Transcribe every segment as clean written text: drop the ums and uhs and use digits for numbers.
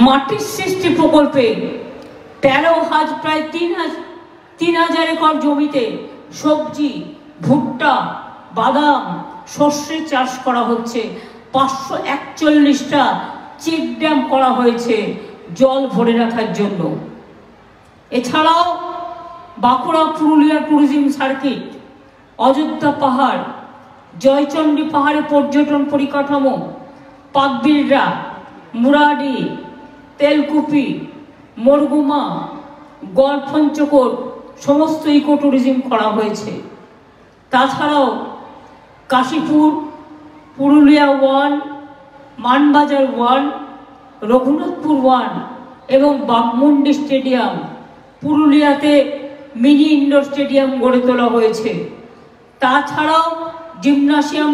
মাটির সৃষ্টি প্রকল্পে 13,000 প্রায় 3,000 একর জমিতে সবজি, ভুট্টা, বাদাম, সর্ষে চাষ করা হচ্ছে। 541টা চেক ড্যাম করা হয়েছে জল ভরে রাখার জন্য। এছাড়াও বাঁকুড়া পুরুলিয়া ট্যুরিজম সার্কিট, অযোধ্যা পাহাড়, জয়চণ্ডী পাহাড়ে পর্যটন পরিকাঠামো, পাকবিলরা, মুরাডি, তেলকুপি, মরগুমা, গড়পঞ্চকোট সমস্ত ইকো ট্যুরিজম করা হয়েছে। তাছাড়াও কাশীপুর, পুরুলিয়া 1, মানবাজার 1, রঘুনাথপুর 1 এবং বাঘমুন্ডি স্টেডিয়াম, পুরুলিয়াতে মিনি ইনডোর স্টেডিয়াম গড়ে তোলা হয়েছে। তাছাড়াও জিমনাসিয়াম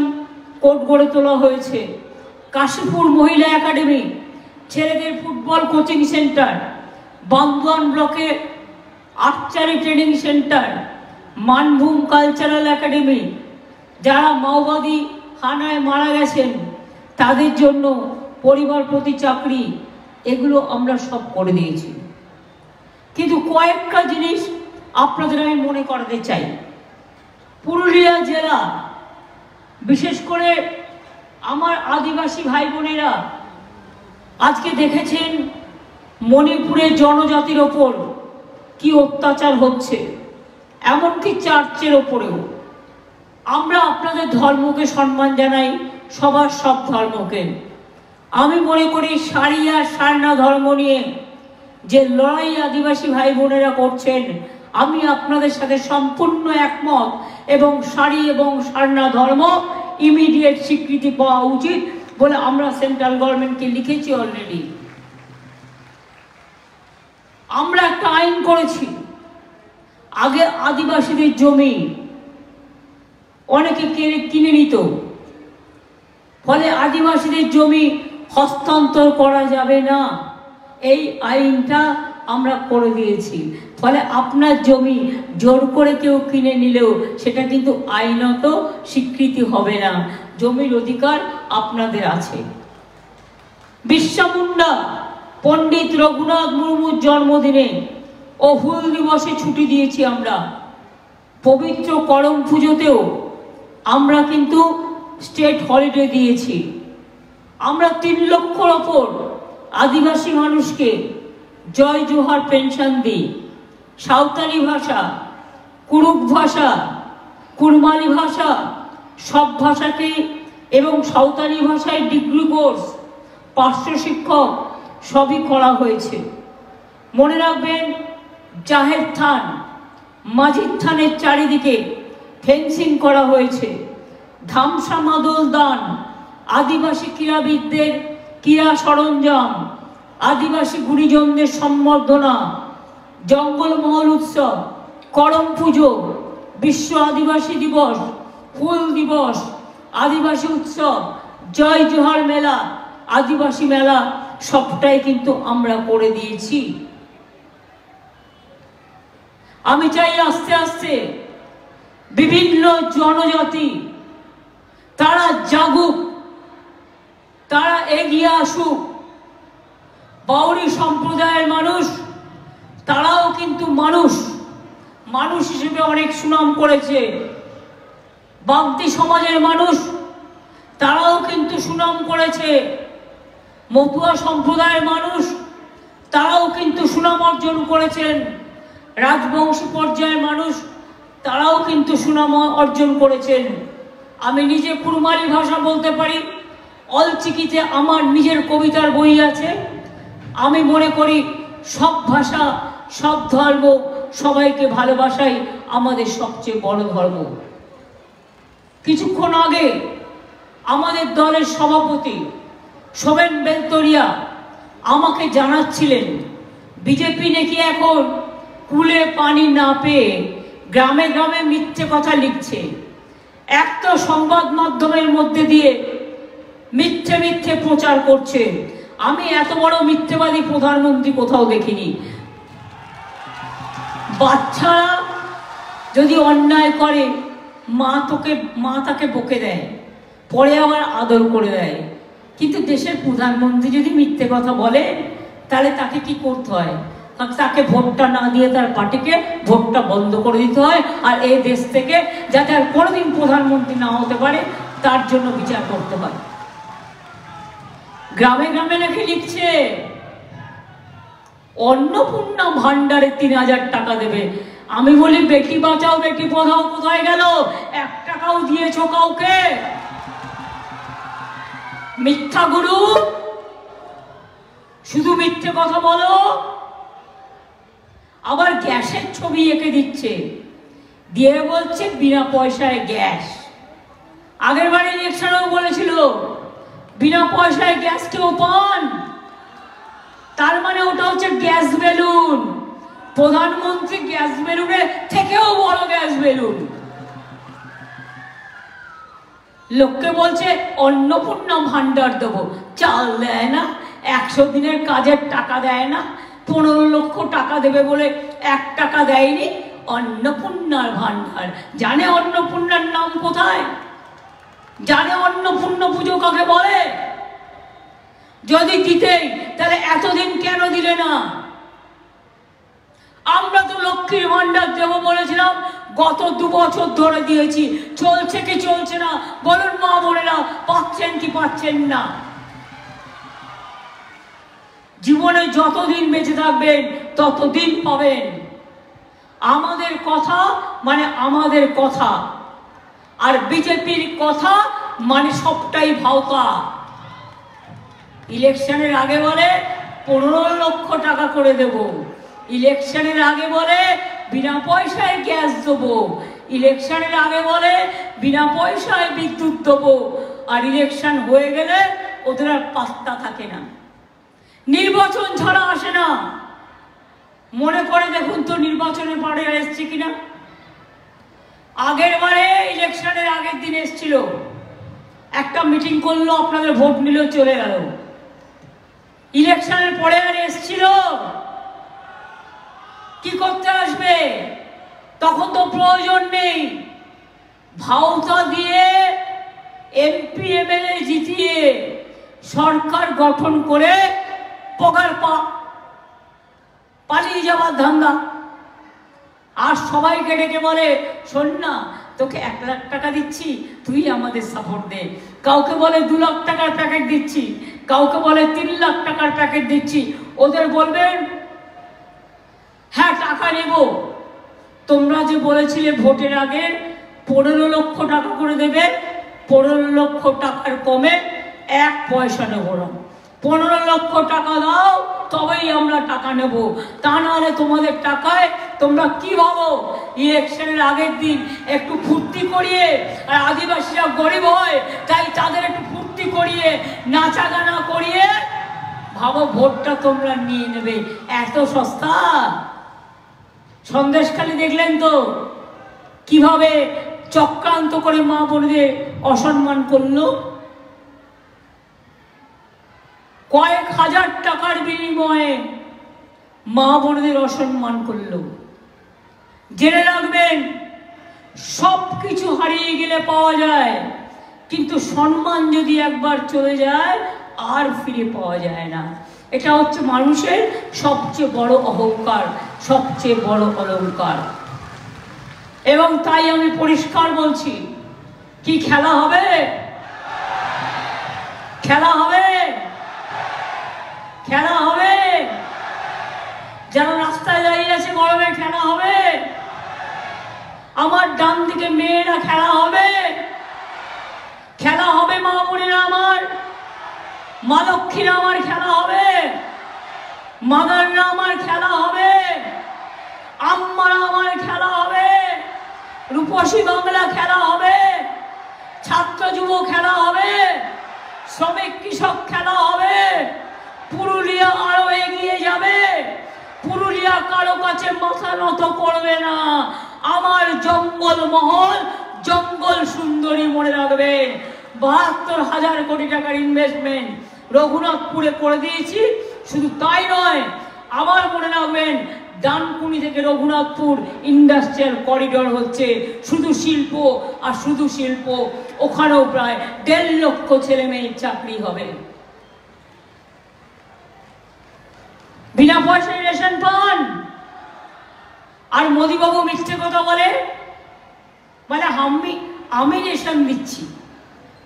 কোর্ট গড়ে তোলা হয়েছে। কাশীপুর মহিলা একাডেমি, ছেলেদের ফুটবল কোচিং সেন্টার, বান্দোয়ান ব্লকে archery training centre, Manbhum cultural academy, যারা মাওবাদী হানায় মারা গেছেন তাদের জন্য পরিবার প্রতি চাকরি, এগুলো আমরা সব করে দিয়েছি। কিন্তু কয়েকটা জিনিস আপনাদের আমি মনে করাতে চাই। পুরুলিয়া জেলা, বিশেষ করে আমার আদিবাসী ভাই বোনেরা আজকে দেখেছেন মণিপুরের জনজাতির ওপর কি অত্যাচার হচ্ছে, এমনকি চার্চের ওপরেও। আমরা আপনাদের ধর্মকে সম্মান জানাই, সবার সব ধর্মকে। আমি মনে করি সারি আর সারনা ধর্ম নিয়ে যে লড়াই আদিবাসী ভাই বোনেরা করছেন, আমি আপনাদের সাথে সম্পূর্ণ একমত এবং সারি এবং সারনা ধর্ম ইমিডিয়েট স্বীকৃতি পাওয়া উচিত বলে আমরা সেন্ট্রাল গভর্নমেন্টকে লিখেছি অলরেডি। আমরা একটা আইন করেছি, আগে আদিবাসীদের জমি অনেকে কিনে নিত, ফলে আদিবাসীদের জমি হস্তান্তর করা যাবে না, এই আইনটা আমরা করে দিয়েছি। ফলে আপনার জমি জোর করে কেউ কিনে নিলেও সেটা কিন্তু আইনত স্বীকৃতি হবে না, জমির অধিকার আপনাদের আছে। বিরসা মুন্ডা পণ্ডিত রঘুনাথ মুর্মুর জন্মদিনে ও হুল দিবসে ছুটি দিয়েছি আমরা। পবিত্র করম পুজোতেও আমরা কিন্তু স্টেট হলিডে দিয়েছি। আমরা 3 লক্ষর ওপর আদিবাসী মানুষকে জয় জোহার পেনশন দিই। সাঁওতালি ভাষা, কুরুক ভাষা, কুরমালি ভাষা, সব ভাষাকে এবং সাঁওতালি ভাষায় ডিগ্রি কোর্স, পার্শ্ব শিক্ষক সবই করা হয়েছে। মনে রাখবেন, জাহের থান, মাঝির থানের চারিদিকে ফেন্সিং করা হয়েছে। ধামসা মাদল দান, আদিবাসী ক্রীড়াবিদদের ক্রীড়া সরঞ্জাম, আদিবাসী গুণীজনদের সম্বর্ধনা, জঙ্গল মহল উৎসব, করম পুজো, বিশ্ব আদিবাসী দিবস, হুল দিবস, আদিবাসী উৎসব, জয় জোহার মেলা, আদিবাসী মেলা সবটাই কিন্তু আমরা করে দিয়েছি। আমি চাই আস্তে আস্তে বিভিন্ন জনজাতি তারা জাগুক, তারা এগিয়ে আসুক। বাউরি সম্প্রদায়ের মানুষ, তারাও কিন্তু মানুষ হিসেবে অনেক সুনাম করেছে। বাগদি সমাজের মানুষ, তারাও কিন্তু সুনাম করেছে। মতুয়া সম্প্রদায়ের মানুষ, তারাও কিন্তু সুনাম অর্জন করেছেন। রাজবংশী পর্যায়ের মানুষ, তারাও কিন্তু সুনাম অর্জন করেছেন। আমি নিজে কুরমালি ভাষা বলতে পারি, অলচিকিতে আমার নিজের কবিতার বই আছে। আমি মনে করি সব ভাষা, সব ধর্ম, সবাইকে ভালোবাসাই আমাদের সবচেয়ে বড় ধর্ম। কিছুক্ষণ আগে আমাদের দলের সভাপতি সোমেন বেলতরিয়া আমাকে জানাচ্ছিলেন বিজেপি নাকি এখন কুলে পানি না পেয়ে গ্রামে গ্রামে মিথ্যে কথা লিখছে। একটা সংবাদ মাধ্যমের মধ্যে দিয়ে মিথ্যে মিথ্যে প্রচার করছে। আমি এত বড় মিথ্যেবাদী প্রধানমন্ত্রী কোথাও দেখিনি। বাচ্চারা যদি অন্যায় করে মা তাকে বকে দেয়, পরে আবার আদর করে দেয়। কিন্তু দেশের প্রধানমন্ত্রী যদি মিথ্যে কথা বলে তাহলে তাকে কি করতে হয়? তাকে ভোটটা না দিয়ে তার পার্টিকে ভোটটা বন্ধ করে দিতে হয়, আর এই দেশ থেকে যাতে আর কোনোদিন প্রধানমন্ত্রী না হতে পারে তার জন্য বিচার করতে হয়। গ্রামে গ্রামে নাকি লিখছে অন্নপূর্ণা ভান্ডারে 3000 টাকা দেবে। আমি বলি বেটি বাঁচাও বেটি পড়াও কোথায় গেল? 1 টাকাও দিয়েছ কাউকে? মিথ্যা গুরু, শুধু মিথ্যে কথা বলো। আবার গ্যাসের ছবি এঁকে দিচ্ছে, দিয়ে বলছে বিনা পয়সায় গ্যাস। আগের বারে ইলেকশনেও বলেছিল বিনা পয়সায় গ্যাস কেউ পান, তার মানে ওটা হচ্ছে গ্যাস বেলুন। প্রধানমন্ত্রী গ্যাস বেলুনের থেকেও বড় গ্যাস বেলুন। লোককে বলছে অন্নপূর্ণা ভান্ডার দেবো, চাল দেয় না, 100 দিনের কাজের টাকা দেয় না, 15 লক্ষ টাকা দেবে বলে 1 টাকা দেয়নি। অন্নপূর্ণার ভান্ডার, জানে অন্নপূর্ণার নাম কোথায়? জানে অন্নপূর্ণা পুজো কাকে বলে? যদি দিতেই তাহলে এতদিন কেন দিলে না? আমরা তো লক্ষ্মীর ভান্ডার দেব বলেছিলাম, গত 2 বছর ধরে দিয়েছি, চলছে কি চলছে না বলুন মা বোনেরা, পাচ্ছেন কি পাচ্ছেন না? জীবনে যতদিন বেঁচে থাকবেন ততদিন পাবেন। আমাদের কথা মানে আমাদের কথা, আর বিজেপির কথা মানে সবটাই ভাওতা। ইলেকশনের আগে বলে 15 লক্ষ টাকা করে দেব, ইলেকশনের আগে বলে বিনা পয়সায় গ্যাস দেবো, ইলেকশনের আগে বলে বিনা পয়সায় বিদ্যুৎ দেবো, আর ইলেকশন হয়ে গেলে ওদের আর পাত্তা থাকে না। নির্বাচন ছাড়া আসে না। মনে করে দেখুন তো নির্বাচনের পরে এসছে কিনা। আগের বারে ইলেকশনের আগের দিন এসছিল, একটা মিটিং করলো, আপনাদের ভোট নিল, চলে গেল। ইলেকশনের পরে আর এসছিল? কি করতে আসবে? তখন তো প্রয়োজন নেই। ভাওতা দিয়ে এমপি এমএলএ জিতিয়ে সরকার গঠন করে পগার পালিয়ে যাওয়ার ধান্দা। আর সবাইকে ডেকে বলে শোন না, তোকে 1 লাখ টাকা দিচ্ছি, তুই আমাদের সাপোর্ট দে। কাউকে বলে 2 লাখ টাকার প্যাকেট দিচ্ছি, কাউকে বলে 3 লাখ টাকার প্যাকেট দিচ্ছি। ওদের বলবেন হ্যাঁ টাকা নেব, তোমরা যে বলেছিলে ভোটের আগে 15 লক্ষ টাকা করে দেবে, 15 লক্ষ টাকার কমে 1 পয়সা নেব না। 15 লক্ষ টাকা দাও তবেই আমরা টাকা নেব, তা নাহলে তোমাদের টাকায় তোমরা কি ভাবো? ইলেকশনের আগের দিন একটু ফুর্তি করিয়ে, আর আদিবাসীরা গরিব হয় তাই তাদের একটু ফুর্তি করিয়ে নাচা গানা করিয়ে ভাবো ভোটটা তোমরা নিয়ে নেবে। এত সস্তা। সন্দেশখালি দেখলেন তো কিভাবে চক্রান্ত করে মা বোনদের অসম্মান করলো। কয়েক হাজার টাকার বিনিময়ে মা বোনদের অসম্মান করলো। জেনে রাখবেন, সবকিছু হারিয়ে গেলে পাওয়া যায়, কিন্তু সম্মান যদি একবার চলে যায় আর ফিরে পাওয়া যায় না। এটা হচ্ছে মানুষের সবচেয়ে বড় অহংকার, সবচেয়ে বড় অলংকার। এবং তাই আমি পরিষ্কার বলছি, কি খেলা হবে? খেলা হবে, খেলা হবে। যারা রাস্তায় দাঁড়িয়ে আছে গরমে খেলা হবে। আমার ডান দিকে মেয়েরা খেলা হবে, খেলা হবে মা বোনেরা আমার, মা লক্ষ্মীরা আমার খেলা হবে, মাদাররা আমার খেলা হবে, আম্মারা আমার খেলা হবে, রূপসী বাংলা খেলা হবে, ছাত্র যুব খেলা হবে, শ্রমিক কৃষক খেলা হবে। পুরুলিয়া আরো এগিয়ে যাবে, পুরুলিয়া কারো কাছে মাথা নত করবে না। আমার জঙ্গল মহল, জঙ্গল সুন্দরী মনে রাখবেন। 72,000 কোটি টাকার ইনভেস্টমেন্ট রঘুনাথপুরে করে দিয়েছি। শুধু তাই নয়, আবার মনে রাখবেন ডানকুনি থেকে রঘুনাথপুর ইন্ডাস্ট্রিয়াল করিডোর হচ্ছে। শুধু শিল্প আর শুধু শিল্প, ওখানেও প্রায় 1.5 লক্ষ ছেলে মেয়ের চাকরি হবে। বিনা পয়সায় রেশন পান। আর মোদিবাবু মিথ্যে কথা বলে, বলে আমি রেশন দিচ্ছি।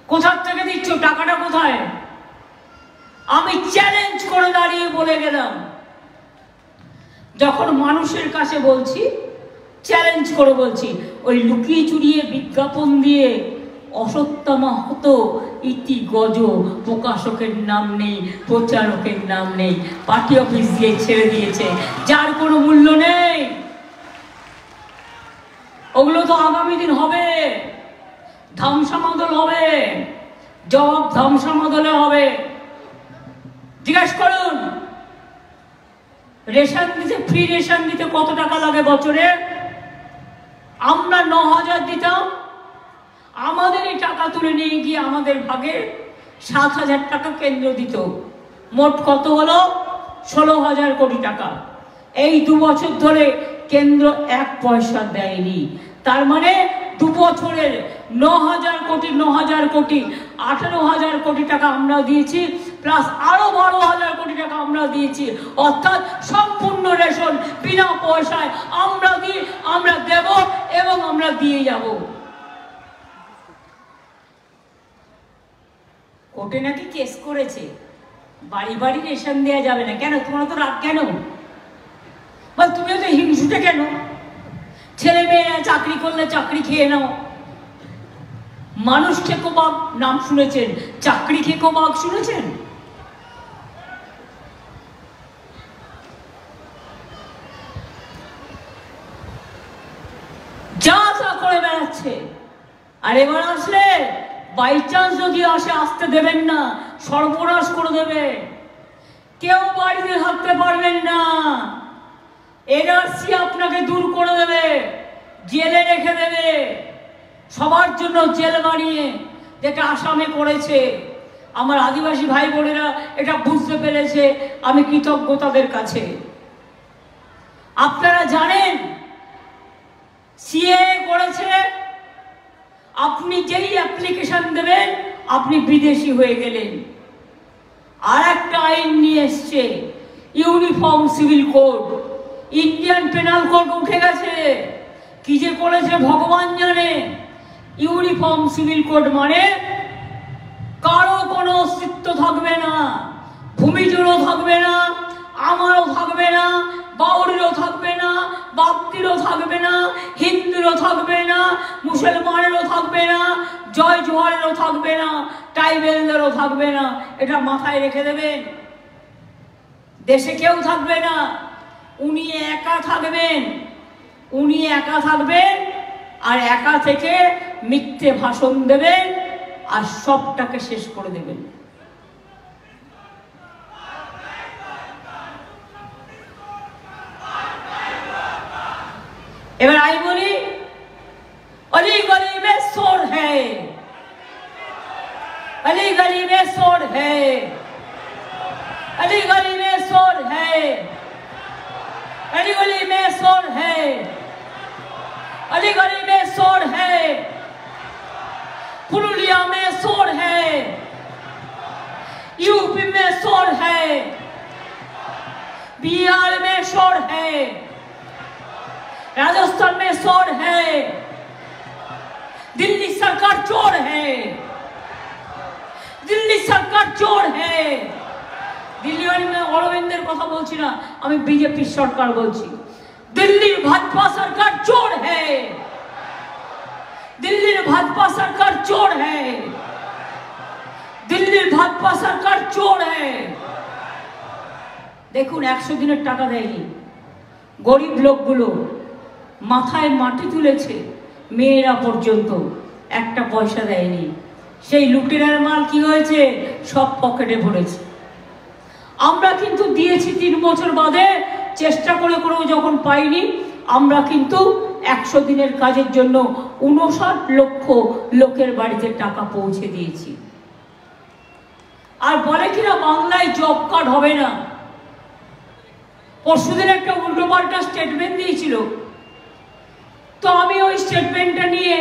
কোথার থেকে দিচ্ছ? টাকাটা কোথায়? আমি চ্যালেঞ্জ করে দাঁড়িয়ে বলে গেলাম, যখন মানুষের কাছে বলছি, চ্যালেঞ্জ করে বলছি, ওই লুকিয়ে চুরিয়ে বিজ্ঞাপন দিয়ে অসত্যাহত ইতি গজ, প্রকাশকের নাম নেই, প্রচারকের নাম নেই, পার্টি অফিস দিয়ে ছেড়ে দিয়েছে, যার কোনো মূল্য নেই। ওগুলো তো আগামী দিন হবে, ধামসামাদল হবে, জবাব ধামসামাদলে হবে। জিজ্ঞাসা করুন, রেশন দিতে, ফ্রি রেশন দিতে কত টাকা লাগে বছরে? আমরা 9,000 দিতাম, আমাদের এই টাকা তুলে নিয়ে গিয়ে আমাদের ভাগে 7,000 টাকা কেন্দ্র দিত। মোট কত হলো? 16,000 কোটি টাকা। এই 2 বছর ধরে কেন্দ্র 1 পয়সা দেয়নি। তার মানে 2 বছরের 9,000 কোটি 18,000 কোটি টাকা আমরা দিয়েছি, প্লাস আরো 12,000 কোটি টাকা আমরা দিয়েছি। অর্থাৎ সম্পূর্ণ রেশন বিনা পয়সায় আমরা দেব এবং আমরা দিয়ে যাব। কোর্টে নাকি কেস করেছে, বাড়ি বাড়ি রেশন দেওয়া যাবে না। কেন? তোমার তো রাগ কেন? তুমিও তো হিংসুটে কেন? ছেলে মেয়েরা চাকরি করলে চাকরি খেয়ে নাও। মানুষ খেকো বাঘ নাম শুনেছেন, চাকরি খেকো বাঘ শুনেছেন? যা তা করে বেড়াচ্ছে। আর এবার আসলে বাই চান্স যদি আসতে দেবেন না, সর্বনাশ করে দেবে। কেউ বাড়িতে থাকতে পারবেন না। এনআরসি আপনাকে দূর করে দেবে, জেলে রেখে দেবে, সবার জন্য জেল বানিয়ে, যেটা আসামে করেছে। আমার আদিবাসী ভাই বোনেরা এটা বুঝতে পেরেছে, আমি কৃতজ্ঞ তাদের কাছে। আপনারা জানেন সিএ করেছে, আপনি যেই অ্যাপ্লিকেশন দেবেন আপনি বিদেশি হয়ে গেলেন। আর একটা আইন নিয়ে এসছে, uniform civil code. Indian penal code উঠে গেছে। কি যে করেছে ভগবান জানে। ইউনিফর্ম সিভিল কোড মানে কারো কোনো অস্তিত্ব থাকবে না, ভূমিজুরও থাকবে না, আমারও থাকবে না, বাউরিরও থাকবে না, বাপ্তিরও থাকবে না, হিন্দুরও থাকবে না, মুসলমানেরও থাকবে না, জয় জোহারেরও থাকবে না, ট্রাইবেলদেরও থাকবে না। এটা মাথায় রেখে দেবেন। দেশে কেউ থাকবে না, উনি একা থাকবেন। উনি একা থাকবেন আর একা থেকে মিথ্যে ভাষণ দেবেন আর সবটাকে শেষ করে দেবেন। এবার আমি বলি, अली गली में शोर है, अली गली में शोर है, अली गली में शोर है, अली गली में शोर है, अली गली में शोर है, पुरुलिया में शोर है, यूपी में शोर है, बिहार में शोर है, राजस्थान में शोर है, दिल्ली सरकार चोर है, दिल्ली सरकार चोर है। दिल्ली में अरविंदेर कथा बोलছি না, আমি बीजेपी सरकार बोलছি। दिल्ली भाजपा सरकार चोर है, दिल्ली भाजपा सरकार चोर है, दिल्ली भाजपा सरकार चोर है। দেখুন 100 দিনের টাকা দেয়নি, গরিব লোকগুলো মাথায় মাটি তুলেছে, মেয়েরা পর্যন্ত একটা পয়সা দেয়নি। সেই লুটেরার মাল কি হয়েছে? সব পকেটে ভরেছে। আমরা কিন্তু দিয়েছি 3 বছর বাদে, চেষ্টা করে করেও যখন পাইনি, আমরা কিন্তু 100 দিনের কাজের জন্য 59 লক্ষ লোকের বাড়িতে টাকা পৌঁছে দিয়েছি। আর বলে কিনা বাংলায় জব কার্ড হবে না। পরশুদিন একটা উল্টোপাল্টা স্টেটমেন্ট দিয়েছিল, তো আমি ওই স্টেটমেন্টটা নিয়ে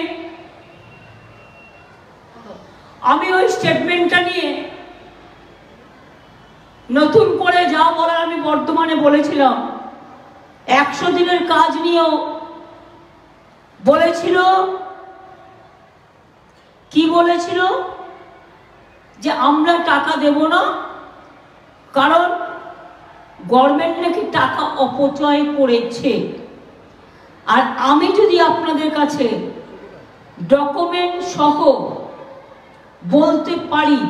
নতুন করে যা বলার আমি বর্তমানে বলেছিলাম। 100 দিনের কাজ নিয়েও বলেছিল, কি বলেছিল যে আমরা টাকা দেব না, কারণ গভর্নমেন্ট নাকি টাকা অপচয় করেছে। আর আমি যদি আপনাদের কাছে ডকুমেন্ট সহ বলতে পারি,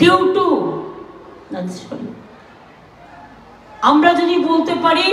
ডিউ টু আমরা যদি বলতে পারি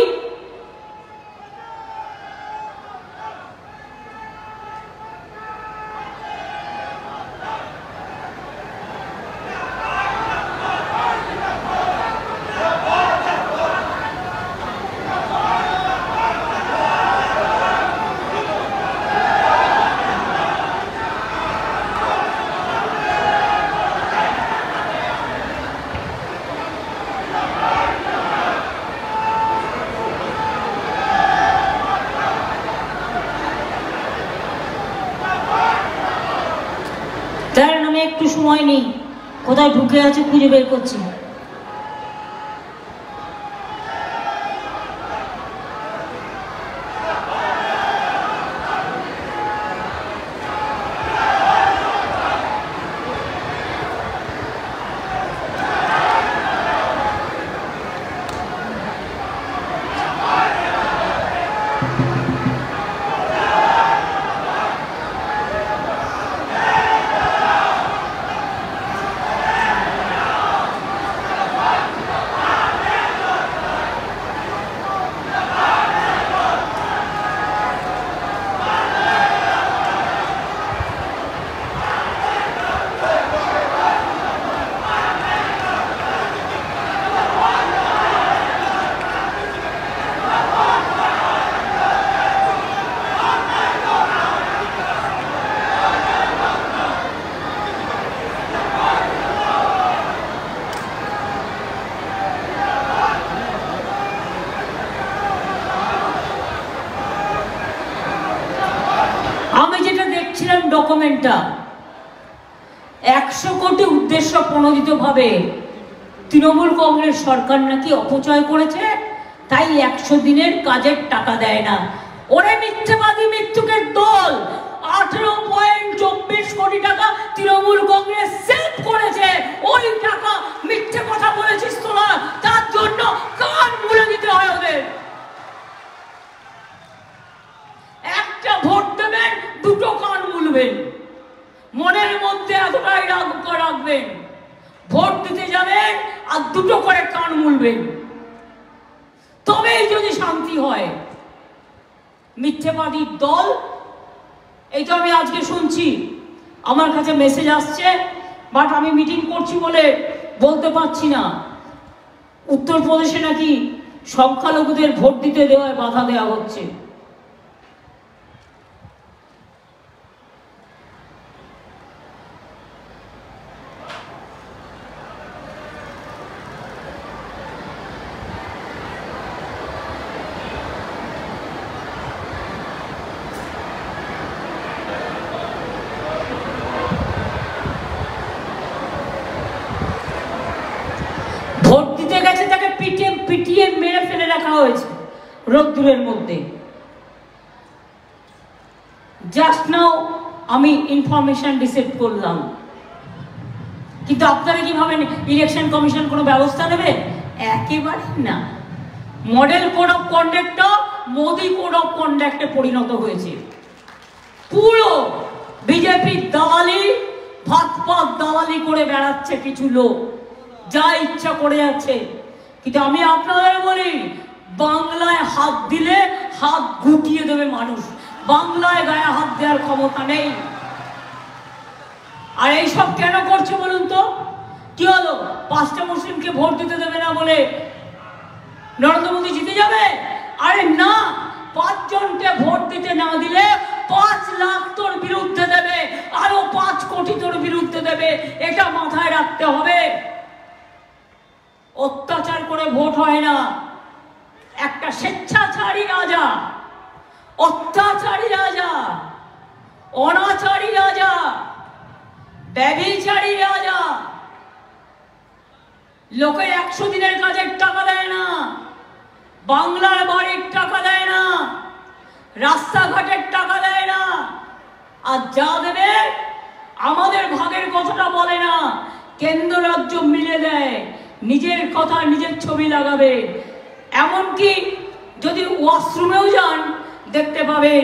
একটু সময় নেই, কোথায় ঢুকে আছে খুঁজে বের করছি। ডকুমেন্টটা 100 কোটি উদ্দেশ্য প্রণোদিত ভাবে তৃণমূল কংগ্রেস সরকার নাকি অপচয় করেছে, তাই 100 দিনের কাজের টাকা দেয় না। ওরে মিথ্যেবাদী মৃত্যুকের দল, 18.24 কোটি টাকা তৃণমূল কংগ্রেস সেভ করেছে। ওই টাকা মিথ্যে কথা বলেছিস তোরা, তার জন্য কান মুলে দিতে হয় ওদের। একটা ভোট দেবেন, দুটো কান মুলবেন, মনের মধ্যে এতটাই রাখবেন। ভোট দিতে যাবেন আর দুটো করে কান মুলবেন, তবেই যদি শান্তি হয়। মিথ্যেবাদী দল। এই তো আমি আজকে শুনছি, আমার কাছে মেসেজ আসছে, বাট আমি মিটিং করছি বলে বলতে পারছি না। উত্তরপ্রদেশে নাকি সংখ্যালঘুদের ভোট দিতে দেওয়ায় বাধা দেওয়া হচ্ছে। পিটিয়ে মেরে ফেলে রাখা হয়েছে রোদ্দুরের মধ্যে। জাস্ট নাও আমি ইনফরমেশন রিসিভ করলাম। কিন্তু আপনারা কি ভাবেন ইলেকশন কমিশন কোনো ব্যবস্থা নেবে? একেবারে না। মডেল কোড অফ কন্ডাক্টটা মোদি কোড অফ কন্ডাক্টে পরিণত হয়েছে। পুরো বিজেপির দালালি, ভাত পাত দালালি করে বেড়াচ্ছে কিছু লোক, যা ইচ্ছা করে যাচ্ছে। কিন্তু আমি আপনাদের বলি, বাংলায় হাত দিলে হাত গুটিয়ে দেবে মানুষ। বাংলায় গায়ে হাত দেওয়ার ক্ষমতা নেই। আর এইসব কেন করছে বলুন তো? কি হলো, 5টা মুসলিমকে ভোট দিতে দেবে না বলে নরেন্দ্র মোদী জিতে যাবে? আরে না, 5 জনকে ভোট দিতে না দিলে 5 লাখ তোর বিরুদ্ধে দেবে, আরো 5 কোটি তোর বিরুদ্ধে দেবে। এটা মাথায় রাখতে হবে। অত্যাচার করে ভোট হয় না। একটা স্বেচ্ছাচারী রাজা, অত্যাচারী রাজা, অনাচারী রাজা, ব্যভিচারী রাজা, লোকে 100 দিনের কাজের টাকা দেয় না, বাংলার বাড়ির টাকা দেয় না, রাস্তাঘাটের টাকা দেয় না, আর যা দেবে আমাদের ভাগের কথাটা বলে না, কেন্দ্র রাজ্য মিলে দেয়, নিজের কথা নিজের ছবি লাগাবে। এমনকি যদি ওয়াশরুমেও যান দেখতে পাবেন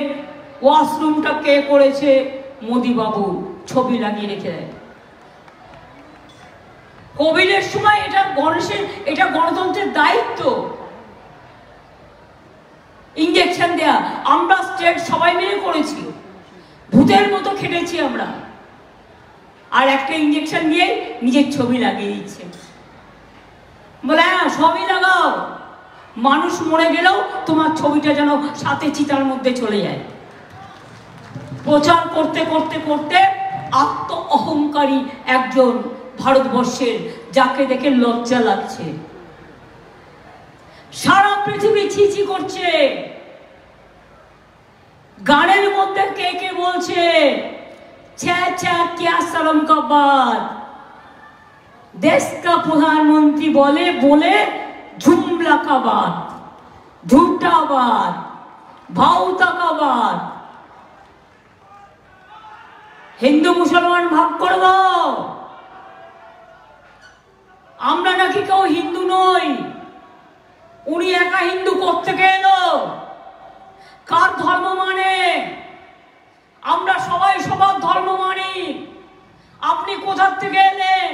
ওয়াশরুমটা কে করেছে, মোদি বাবু ছবি লাগিয়ে রেখে দেয়। কোভিডের সময় এটা গণতন্ত্রের দায়িত্ব, ইঞ্জেকশন দেয়া আমরা স্টেট সবাই মিলে করেছি, ভূতের মতো খেটেছি আমরা, আর একটা ইঞ্জেকশন দিয়ে নিজের ছবি লাগিয়ে দিচ্ছে, বলে হ্যাঁ সবই লাগাও, মানুষ মরে গেলেও তোমার ছবিটা যেন সাথে চিতার মধ্যে চলে যায়। প্রচার করতে করতে করতে আত্ম অহংকারী একজন ভারতবর্ষের, যাকে দেখে লজ্জা লাগছে। সারা পৃথিবী ছিছি করছে। গানের মধ্যে কে কে বলছে ছ্যা ছ্যা ক্যা শরম কা বাত, দেশ কা প্রধানমন্ত্রী বলে বলে ঝুমলা কা বাত, ঝুটা বাত, ভাউতা কা বাত। হিন্দু মুসলমান ভাগ করে দাও, আমরা নাকি কেউ হিন্দু নই। উনি একা হিন্দু কোত্থেকে এলো, কার ধর্ম মানে? আমরা সবাই সবার ধর্ম মানি। আপনি কোথা থেকে এলেন?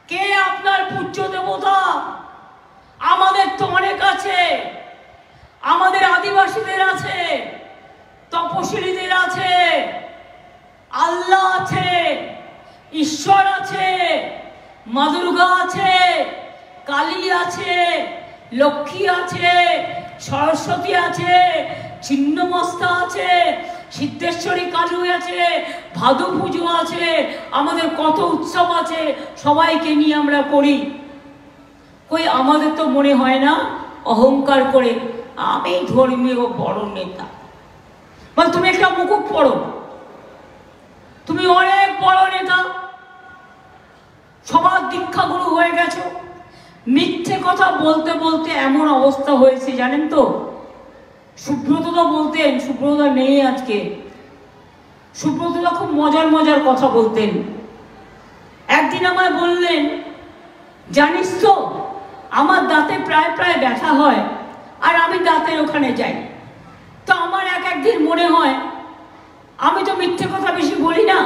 কে আপনার পূজ্য দেবতা? আমাদের তো অনেক আছে, আমাদের আদিবাসীদের আছে, তপশিলীদের আছে, আল্লাহ আছে, ঈশ্বর আছে, মা দুর্গা আছে, কালী আছে, লক্ষ্মী আছে, সরস্বতী আছে, ছিন্নমস্তা আছে, সিদ্ধেশ্বরী কালী আছে, ভাদু পুজো আছে, আমাদের কত উৎসব আছে, সবাইকে নিয়ে আমরা করি। কই আমাদের তো মনে হয় না অহংকার করে আমি ধর্মীয় বড় নেতা। মানে তুমি একটা মুকুট পড়ো, তুমি অনেক বড় নেতা, সবার দীক্ষাগুরু হয়ে গেছো। মিথ্যে কথা বলতে বলতে এমন অবস্থা হয়েছে জানেন তো, সুব্রতদা বলতেন, সুব্রতদা নেই আজকে, সুব্রতদা খুব মজার মজার কথা বলতেন। একদিন আমায় বললেন, জানিস তো আমার দাঁতে প্রায় প্রায় ব্যথা হয়, আর আমি দাঁতের ওখানে যাই। তো আমার একদিন মনে হয় আমি তো মিথ্যে কথা বেশি বলি না,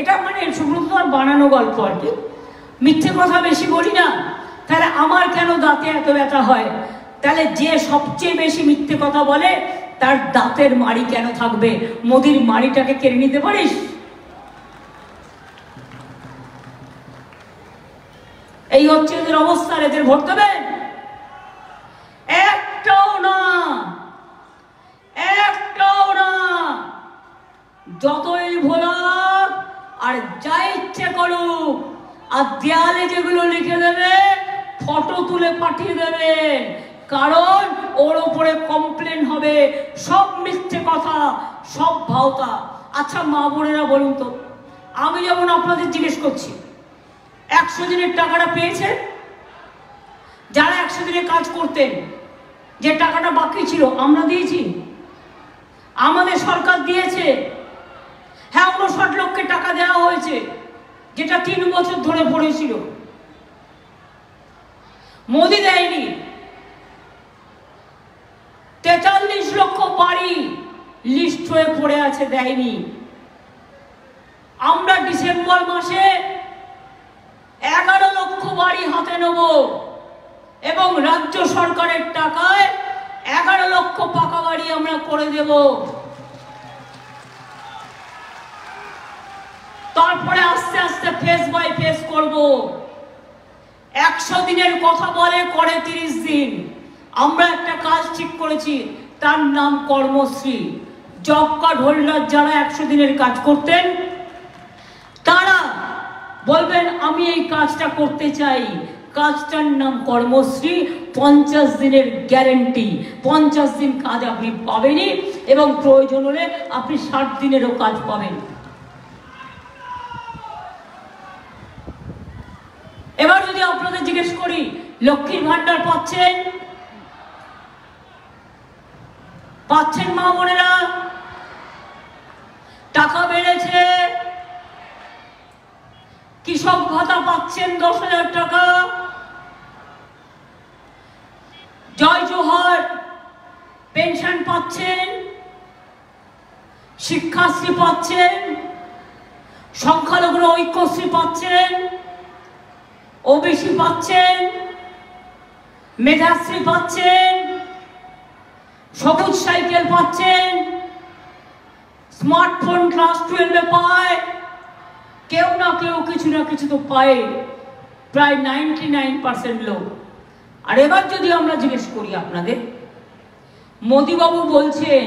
এটা মানে সুব্রতদার বানানো গল্প আর কি, মিথ্যে কথা বেশি বলি না, তাহলে আমার কেন দাঁতে এত ব্যথা হয়? তাহলে যে সবচেয়ে বেশি মিথ্যে কথা বলে তার দাঁতের মাড়ি কেন থাকবে? মোদির মাড়িটাকে কেড়ে নিতে পারিস? এই হচ্ছে এদের অবস্থা। এদের ভোট দেবেন? একটাও না, একটাও না। যতই ভোলাক আর যা ইচ্ছে করুক, আর দেয়ালে যেগুলো লিখে দেবে ফটো তুলে পাঠিয়ে দেবেন, কারণ ওর উপরে কমপ্লেন হবে, সব মিথ্যে কথা, সব ভাওতা। আচ্ছা মা বোনেরা বলুন তো, আমি যেমন আপনাদের জিজ্ঞেস করছি, 100 দিনের টাকাটা পেয়েছেন? যারা 100 দিনে কাজ করতেন, যে টাকাটা বাকি ছিল আমরা দিয়েছি, আমাদের সরকার দিয়েছে। হ্যাঁ 59 লক্ষের টাকা দেওয়া হয়েছে, যেটা 3 বছর ধরে পড়েছিল। মোদি দেয়নি। 43 লক্ষ বাড়ি লিস্ট হয়ে পড়ে আছে, দেয়নি। আমরা ডিসেম্বর মাসে 11 লক্ষ বাড়ি হাতে নেব, এবং রাজ্য সরকারের টাকায় 11 লক্ষ পাকা বাড়ি আমরা করে দেব। তারপরে আস্তে আস্তে ফেস বাই ফেস করব। 100 দিনের কথা বলে, করে 30 দিন। আমরা একটা কাজ ঠিক করেছি, তার নাম কর্মশ্রী। জব কার্ড হোল্ডার যারা 100 দিনের কাজ করতেন, তারা বলবেন আমি এই কাজটা করতে চাই, কাজটার নাম কর্মশ্রী। 50 দিনের গ্যারেন্টি, 50 দিন কাজ আপনি পাবেনই, এবং প্রয়োজন হলে আপনি 60 দিনেরও কাজ পাবেন। এবার যদি আপনাদের জিজ্ঞেস করি, লক্ষ্মীর ভান্ডার পাচ্ছেন? পাচ্ছেন মা বোনেরা? টাকা বেড়েছে, কৃষক ভাতা পাচ্ছেন 10,000 টাকা, জয় জোহর পেনশন পাচ্ছেন, শিক্ষাশ্রী পাচ্ছেন, সংখ্যালঘু ঐক্যশ্রী পাচ্ছেন, ওবিসি পাচ্ছেন, মেধাশ্রী পাচ্ছেন, সবুজ সাইকেল পাচ্ছেন, স্মার্টফোন ক্লাস 12 পায়, কেউ না কেউ কিছু না কিছু তো পায়, প্রায় 99% লোক। আর এবার যদি আমরা জিজ্ঞেস করি আপনাদের, মোদিবাবু বলছেন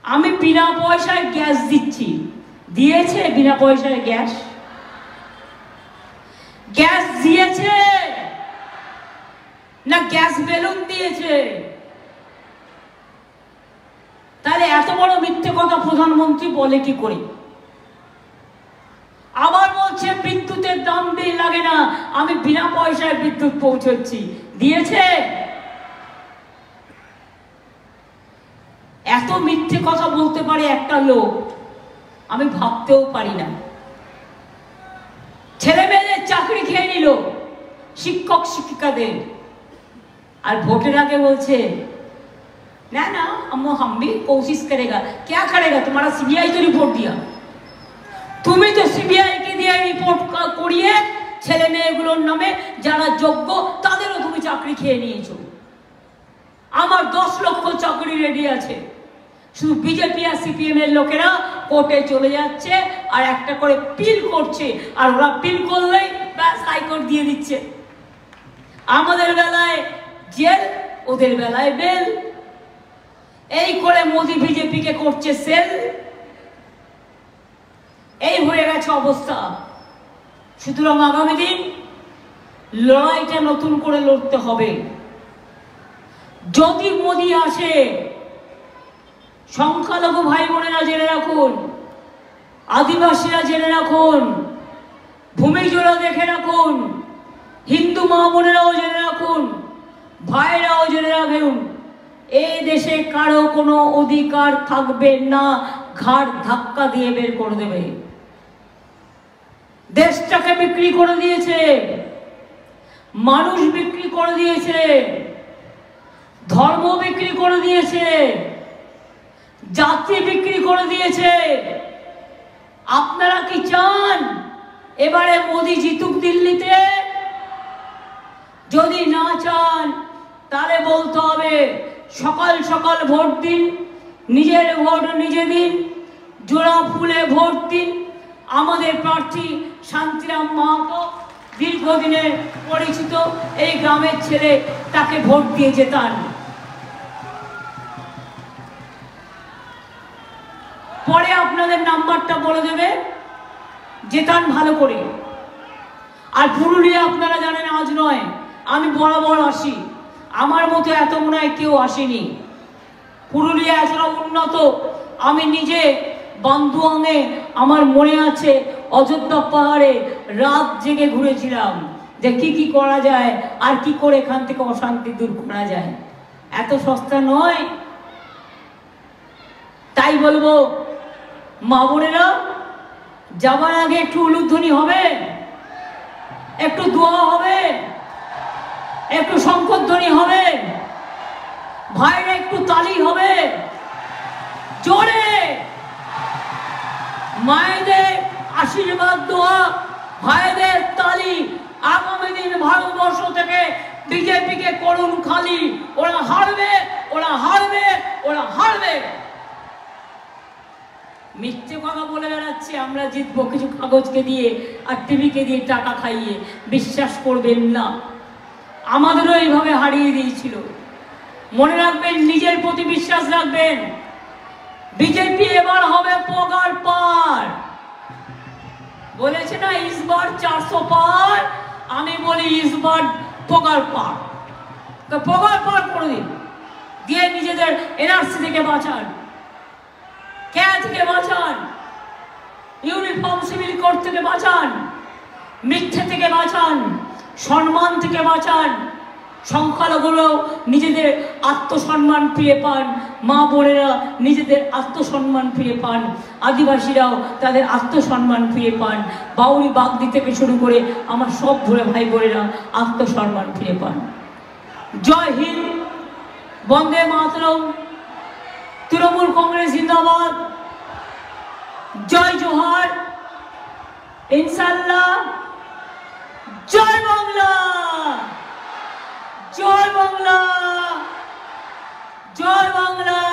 আমি বিনা পয়সায় গ্যাস দিচ্ছি, দিয়েছে বিনা পয়সায় গ্যাস? গ্যাস দিয়েছে না গ্যাস বেলুন দিয়েছে? তাহলে এত বড় মিথ্যে কথা প্রধানমন্ত্রী বলে কি করে? আবার বলছে বিদ্যুতের দাম দিয়ে লাগে না, আমি বিনা পয়সায় বিদ্যুৎ পৌঁছচ্ছি, দিয়েছে? এত মিথ্যে কথা বলতে পারে একটা লোক, আমি ভাবতেও পারি না। ছেলে মেয়েদের চাকরি খেয়ে নিল, শিক্ষক শিক্ষিকাদের, আর ভোটের আগে বলছে না না हम भी कोशिश करेगा। क्या करेगा? तुम्हारा सीबीआई तो रिपोर्ट दिया, তুমি তো সিবিআই কে দিয়ে রিপোর্ট করিয়ে ছেলে মেয়েগুলোর নামে যারা যোগ্য তাদেরও তুমি চাকরি খেয়ে নিয়েছো। আমার 10 লক্ষ চাকরি রেডি আছে, শুধু বিজেপি আর সিপিএম এর লোকেরা কোর্টে চলে যাচ্ছে আর একটা করে পিল করছে, আর ওরা পিল করলেই ব্যাস হাইকোর্ট দিয়ে দিচ্ছে। আমাদের বেলায় জেল, ওদের বেলায় বেল, এই করে মোদি বিজেপি কে করছে সেল। এই হয়ে গেছে অবস্থা। সুতরাং আগামী দিন লড়াইটা নতুন করে লড়তে হবে। যদি মোদি আসে, সংখ্যালঘু ভাই বোনেরা জেনে রাখুন, আদিবাসীরা জেনে রাখুন, ভূমিজরা দেখে রাখুন, হিন্দু মা বোনেরাও জেনে রাখুন, ভাইরাও জেনে রাখুন, এই দেশে কারো কোনো অধিকার থাকবে না, ঘাড় ধাক্কা দিয়ে বের করে দেবে। দেশটাকে বিক্রি করে দিয়েছে, মানুষ বিক্রি করে দিয়েছে, ধর্ম বিক্রি করে দিয়েছে, জাতি বিক্রি করে দিয়েছে। আপনারা কি চান এবারে মোদি জিতুক দিল্লিতে? যদি না চান তাহলে বলতে হবে সকাল সকাল ভোট দিন, নিজের ভোট নিজে দিন, জোড়া ফুলে ভোট দিন। আমাদের প্রার্থী শান্তিরাম মাহাতো দীর্ঘদিনের পরিচিত এই গ্রামের ছেলে, তাকে ভোট দিয়ে জেতান। পরে আপনাদের নাম্বারটা বলে দেবে, জেতান ভালো করে। আর পুরুলিয়া আপনারা জানেন আজ নয়, আমি বরাবর আসি, আমার মতো এত মনে হয় কেউ আসেনি। পুরুলিয়া এতটা উন্নত, আমি নিজে বান্দুয়াঙে, আমার মনে আছে অযোধ্যা পাহাড়ে রাত জেগে ঘুরেছিলাম যে কি কি করা যায় আর কি করে এখান থেকে অশান্তি দূর করা যায়। এত সস্তা নয়। তাই বলবো মা বোনেরা, যাবার আগে একটু উলুধ্বনি হবে, একটু দোয়া হবে, একটু শঙ্খধ্বনি হবে, ভাইরা একটু তালি হবে জোরে। মায়েদের আশীর্বাদ দোয়া, ভাইদের তালি। আগামী দিন ভারতবর্ষ থেকে বিজেপিকে করুন খালি। ওরা হারবে, ওরা হারবে, ওরা হারবে। মিথ্যে কথা বলে বেড়াচ্ছে আমরা জিতবো কিছু কাগজকে দিয়ে আর টিভিকে দিয়ে টাকা খাইয়ে। বিশ্বাস করবেন না, আমাদেরও এইভাবে হারিয়ে দিয়েছিল। মনে রাখবেন, নিজের প্রতি বিশ্বাস রাখবেন। বিজেপি এবার হবে পগার পার। বলেছে না ইসবার 400 পার, আমি বলি ইসবার পগার পার। পগার পার করে দিন, দিয়ে নিজেদের এনআরসি থেকে বাঁচান, ক্যা থেকে বাঁচান, ইউনিফর্ম সিভিল কোড থেকে বাঁচান, মিথ্যে থেকে বাঁচান, সম্মান থেকে বাঁচান। সংখ্যালঘুরাও নিজেদের আত্মসম্মান ফিরে পান, মা বোনেরা নিজেদের আত্মসম্মান ফিরে পান, আদিবাসীরাও তাদের আত্মসম্মান ফিরে পান, বাউরি বাগদি থেকে শুরু করে আমার সব ভোরে ভাই বোনেরা আত্মসম্মান ফিরে পান। জয় হিন্দ, বন্দে মাতরম, তৃণমূল কংগ্রেস জিন্দাবাদ, জয় জোহার, ইনশাল্লাহ, জয় বাংলা, জয় বাংলা, জয় বাংলা।